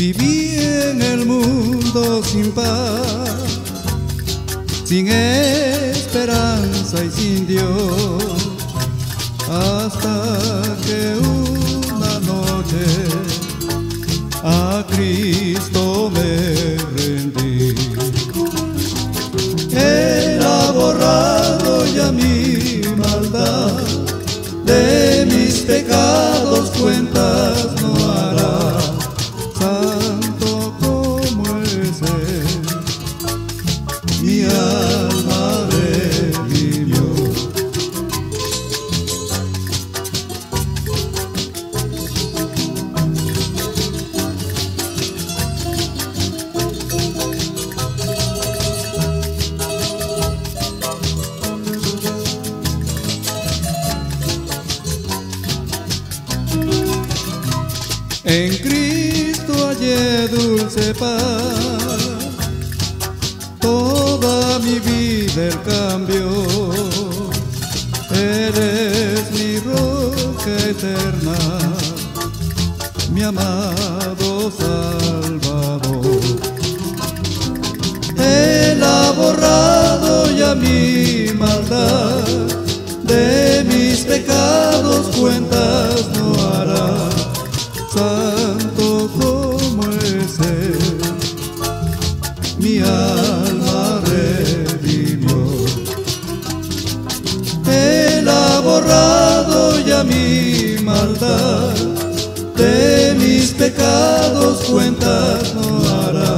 Viví en el mundo sin paz, sin esperanza y sin Dios, hasta que una noche a Cristo me rendí. Él ha borrado ya mi maldad, de mis pecados cuentas no hará. Santo como es Él, mi alma revivió. En Cristo hallé dulce paz, toda mi vida Él cambió. Eres mi roca eterna, mi amado Salvador. Él ha borrado ya mi maldad, de mis pecados cuentas no hará. Santo como es Él, mi alma revivió. Él ha borrado ya mi maldad, de mis pecados cuentas no hará.